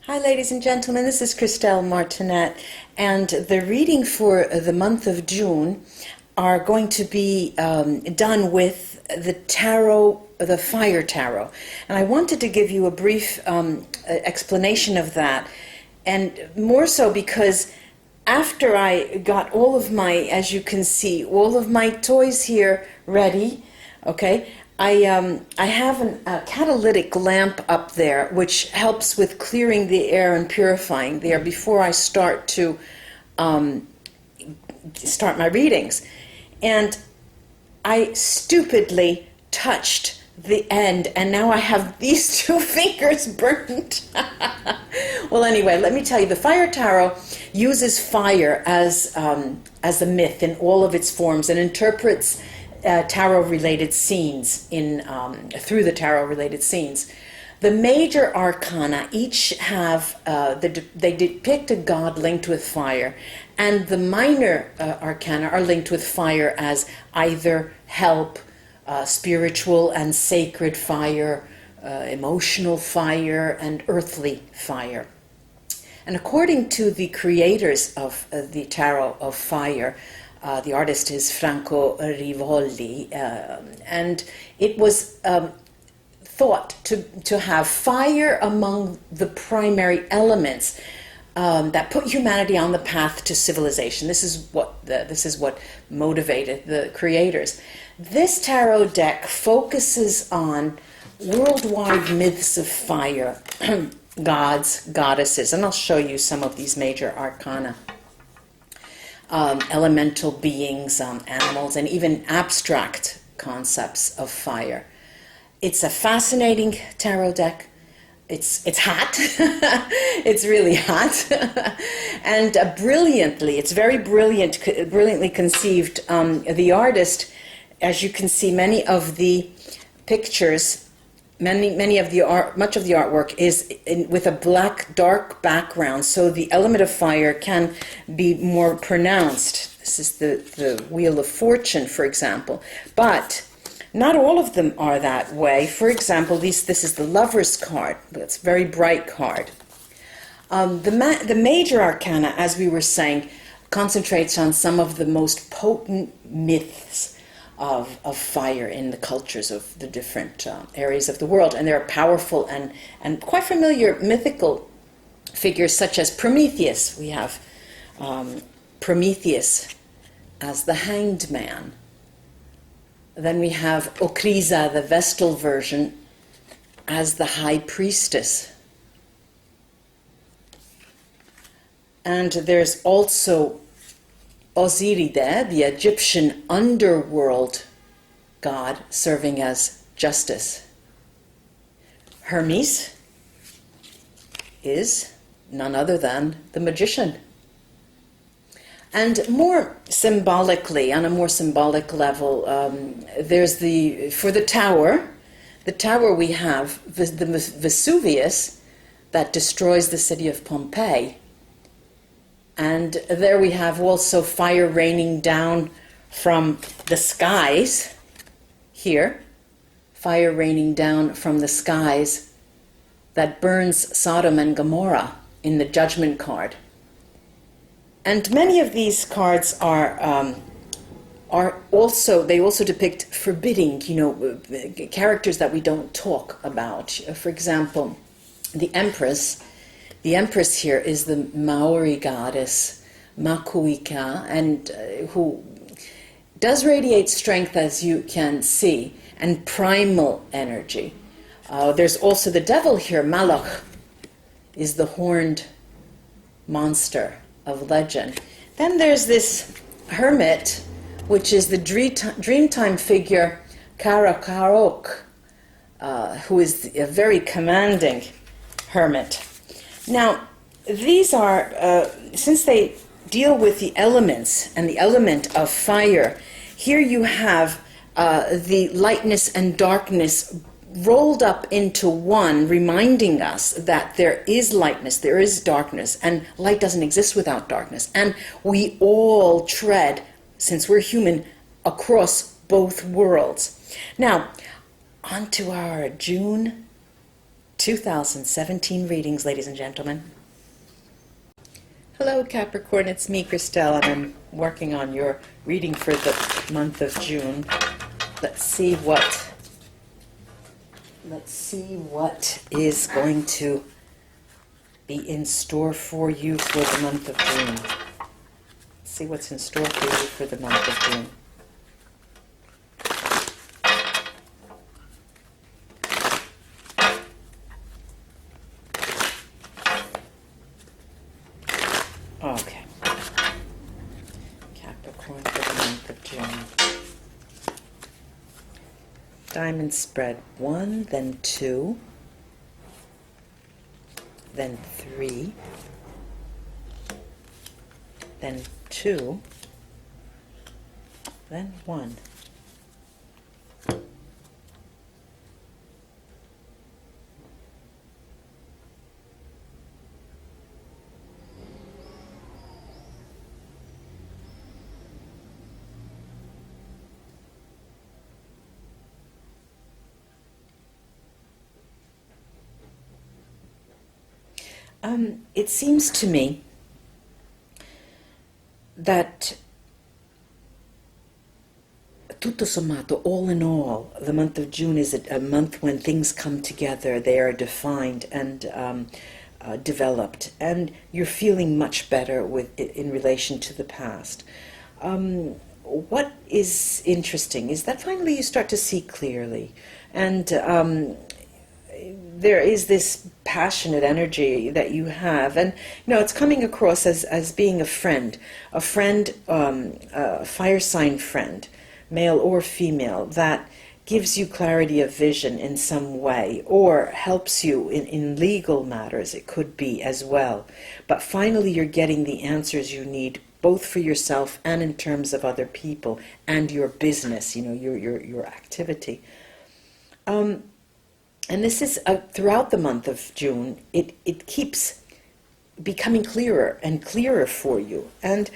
Hi, ladies and gentlemen. This is Christelle Martinette, and the reading for the month of June are going to be done with the tarot, the fire tarot. And I wanted to give you a brief explanation of that, and more so because after I got all of my, as you can see, all of my toys here ready, okay, I have a catalytic lamp up there which helps with clearing the air and purifying the air before I start to start my readings. And I stupidly touched the end, and now I have these two fingers burnt. Well, anyway, let me tell you, the Fire Tarot uses fire as a myth in all of its forms and interprets tarot-related scenes through the tarot-related scenes. The major arcana each have they depict a god linked with fire, and the minor arcana are linked with fire as either help, spiritual and sacred fire, emotional fire, and earthly fire. And according to the creators of the tarot of fire, the artist is Franco Rivoli, and it was thought to have fire among the primary elements that put humanity on the path to civilization. This is what motivated the creators. This tarot deck focuses on worldwide myths of fire, gods, goddesses, and I'll show you some of these major arcana. Elemental beings, animals, and even abstract concepts of fire. It's a fascinating tarot deck. It's hot. It's really hot. And it's very brilliantly conceived. The artist, as you can see, many of the pictures, much of the artwork is with a dark background, so the element of fire can be more pronounced. This is the Wheel of Fortune, for example. But not all of them are that way. For example, this is the Lover's card. It's a very bright card. The major arcana, as we were saying, concentrates on some of the most potent myths of fire in the cultures of the different areas of the world. And there are powerful and quite familiar mythical figures such as Prometheus. We have Prometheus as the hanged man. Then we have Okrisa, the Vestal version, as the high priestess. And there's also Osiride, the Egyptian underworld god, serving as justice. Hermes is none other than the magician. And more symbolically, on a more symbolic level, there's for the tower we have the Vesuvius that destroys the city of Pompeii. And there we have also fire raining down from the skies. Here, fire raining down from the skies that burns Sodom and Gomorrah in the Judgment card. And many of these cards they also depict forbidding, characters that we don't talk about. For example, the Empress. The Empress here is the Maori goddess, Makuika, and who does radiate strength, as you can see, and primal energy. There's also the devil here. Malach is the horned monster of legend. Then there's this hermit, which is the Dreamtime figure, Karakarok, who is a very commanding hermit. Now, these are, since they deal with the elements and the element of fire, here you have the lightness and darkness rolled up into one, reminding us that there is lightness, there is darkness, and light doesn't exist without darkness. And we all tread, since we're human, across both worlds. Now, on to our June 2017 readings, ladies and gentlemen. Hello, Capricorn. It's me, Christelle, and I'm working on your reading for the month of June. Let's see what is going to be in store for you for the month of June. Let's see what's in store for you for the month of June. Okay. Capricorn for the month of June. Diamond spread 1, then 2, then 3, then 2, then 1. It seems to me that tutto sommato, all in all, the month of June is a month when things come together. They are defined and developed, and you're feeling much better in relation to the past. What is interesting is that finally you start to see clearly, and there is this passionate energy that you have, and it's coming across as being a friend, a fire sign friend, male or female, that gives you clarity of vision in some way, or helps you in legal matters. It could be as well. But finally you're getting the answers you need, both for yourself and in terms of other people and your business, your activity. And this is throughout the month of June. It keeps becoming clearer and clearer for you. And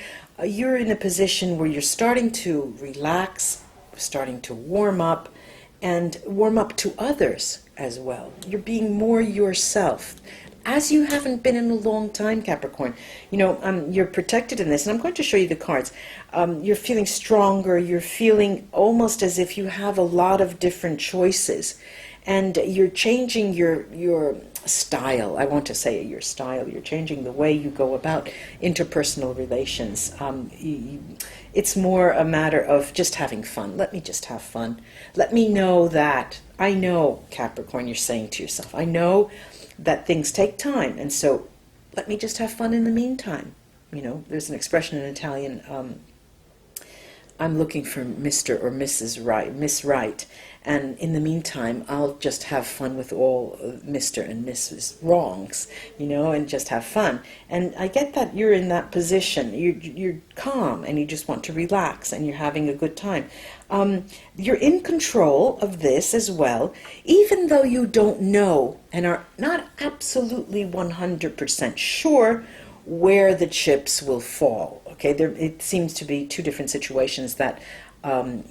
you're in a position where you're starting to relax, starting to warm up, and warm up to others as well. You're being more yourself, as you haven't been in a long time, Capricorn. You're protected in this, and I'm going to show you the cards. You're feeling stronger. You're feeling almost as if you have a lot of different choices. And you're changing your style. I want to say your style. You're changing the way you go about interpersonal relations. It's more a matter of just having fun. Let me just have fun. Let me know that. I know, Capricorn, you're saying to yourself, I know that things take time. And so let me just have fun in the meantime. There's an expression in Italian, I'm looking for Mr. or Mrs. Right, Miss Right. And in the meantime, I'll just have fun with all Mr. and Mrs. Wrongs, and just have fun. And I get that you're in that position. You're calm and you just want to relax and you're having a good time. You're in control of this as well, even though you don't know and are not absolutely 100% sure where the chips will fall. Okay, it seems to be two different situations that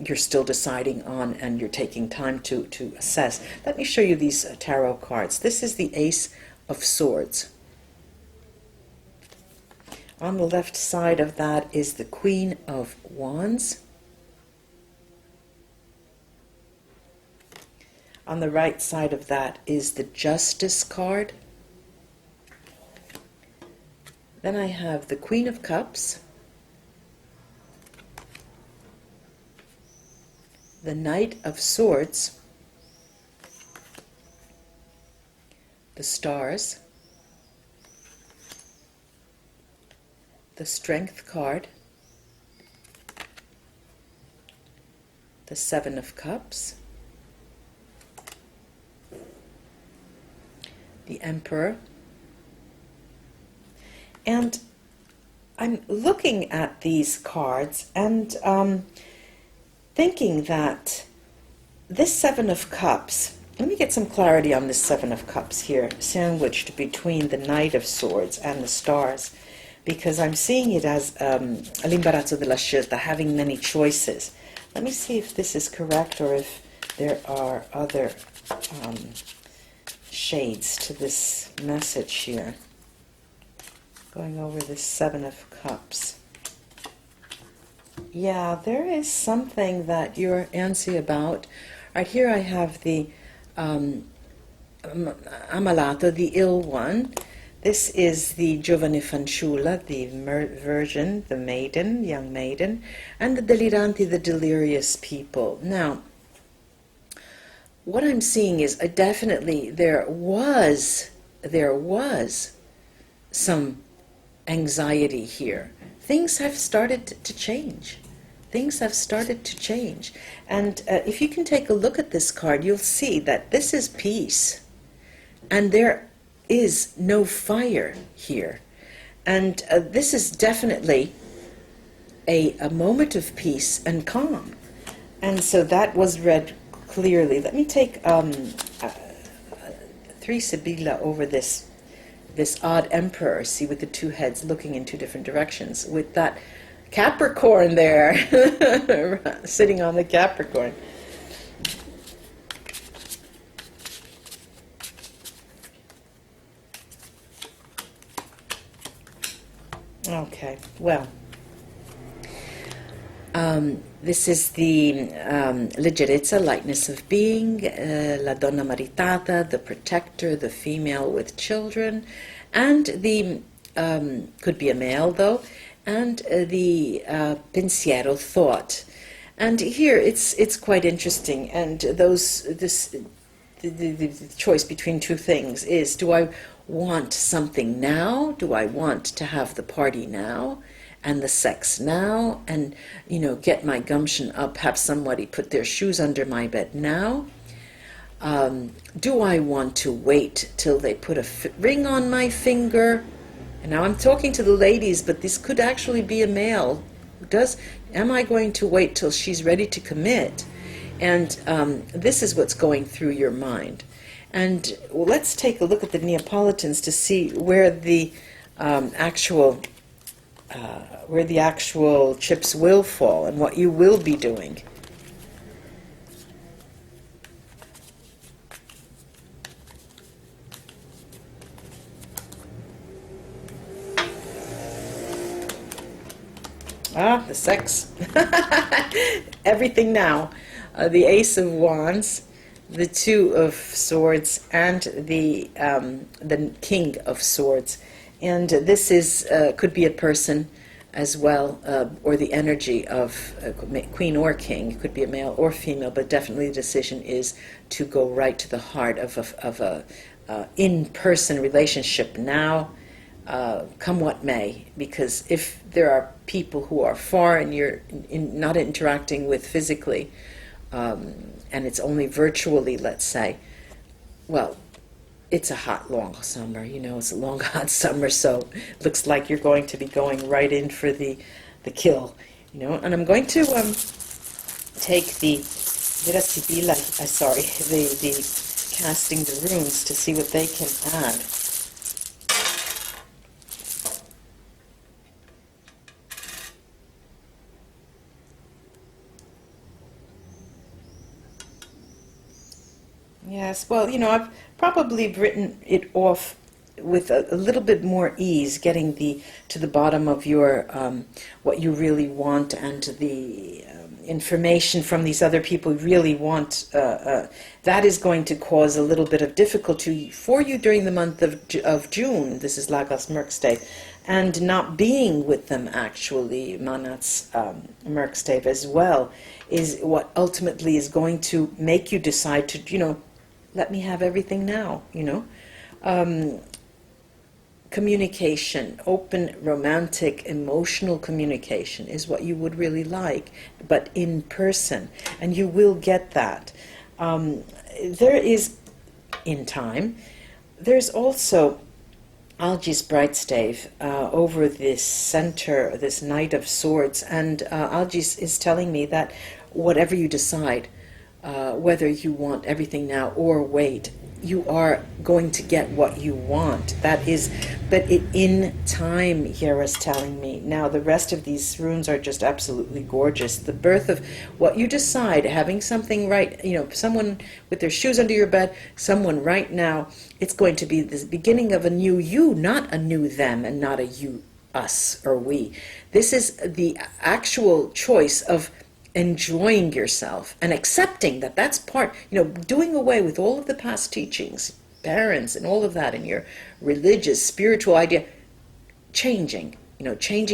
you're still deciding on, and you're taking time to assess. Let me show you these tarot cards. This is the Ace of Swords. On the left side of that is the Queen of Wands. On the right side of that is the Justice card. Then I have the Queen of Cups, the Knight of Swords, the Stars, the Strength card, the Seven of Cups, the Emperor. And I'm looking at these cards and thinking that this Seven of Cups, let me get some clarity on this Seven of Cups here, sandwiched between the Knight of Swords and the Stars, because I'm seeing it as l'imbarazzo della scelta, having many choices. Let me see if this is correct or if there are other shades to this message here. Going over the Seven of Cups. Yeah, there is something that you're antsy about. Right here I have the Ammalato, the ill one. This is the Giovane Fanciulla, the virgin, the maiden, young maiden, and the Deliranti, the delirious people. Now, what I'm seeing is definitely there was some anxiety here. Things have started to change. Things have started to change. And if you can take a look at this card, you'll see that this is peace. And there is no fire here. And this is definitely a moment of peace and calm. And so that was read clearly. Let me take 3 Sibilla over this odd emperor, see, with the two heads looking in two different directions, with that Capricorn there, sitting on the Capricorn. Okay, well, this is the leggerezza, lightness of being, la donna maritata, the protector, the female with children, and the, could be a male though, and the pensiero, thought. And here it's quite interesting, and the choice between two things is, do I want something now? Do I want to have the party now and the sex now, and, you know, get my gumption up, have somebody put their shoes under my bed now? Do I want to wait till they put a ring on my finger? And now I'm talking to the ladies, but this could actually be a male. Am I going to wait till she's ready to commit? And this is what's going through your mind. And let's take a look at the Neapolitans to see where the actual chips will fall and what you will be doing. Ah, the sex. Everything now. The Ace of Wands, the Two of Swords, and the King of Swords. And this is could be a person as well, or the energy of Queen or King. It could be a male or female, but definitely the decision is to go right to the heart of a in-person relationship now, come what may. Because if there are people who are far and you're not interacting with physically, and it's only virtually, let's say, well, it's a hot, long summer, you know, it's a long, hot summer, so it looks like you're going to be going right in for the kill, you know. And I'm going to take the Vera Sibilla, the casting the runes to see what they can add. Yes, well, you know, I've probably written it off with a little bit more ease, getting to the bottom of your what you really want, and the information from these other people you really want. That is going to cause a little bit of difficulty for you during the month of June. This is Lagos Merkstave, and not being with them, actually, Manat's Merkstave as well, is what ultimately is going to make you decide to, you know, let me have everything now, you know. Communication, open, romantic, emotional communication is what you would really like, but in person, and you will get that. There is, in time, there's also Algi's Brightstave over this center, this Knight of Swords, and Algi is telling me that whatever you decide, whether you want everything now or wait, you are going to get what you want. That is, but in time, here is telling me. Now, the rest of these runes are just absolutely gorgeous. The birth of what you decide, having something right, someone with their shoes under your bed, someone right now, it's going to be the beginning of a new you, not a new them, and not a you, us, or we. This is the actual choice of enjoying yourself and accepting that that's part, doing away with all of the past teachings, parents and all of that, and your religious, spiritual idea, changing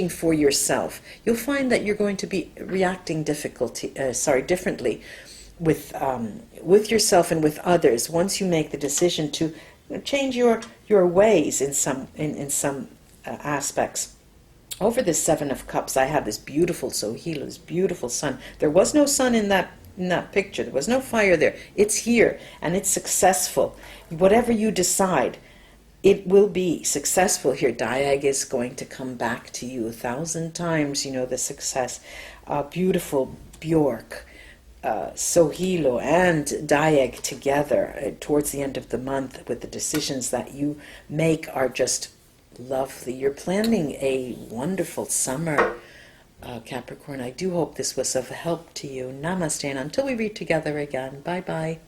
for yourself. You'll find that you're going to be reacting differently with yourself and with others once you make the decision to change your ways in some aspects. Over the Seven of Cups, I have this beautiful Sohila, this beautiful sun. There was no sun in that picture. There was no fire there. It's here, and it's successful. Whatever you decide, it will be successful here. Diag is going to come back to you 1,000 times, the success. Beautiful Bjork, Sohilo and Diag together towards the end of the month with the decisions that you make are just lovely. You're planning a wonderful summer, Capricorn. I do hope this was of help to you. Namaste, and until we read together again, bye-bye.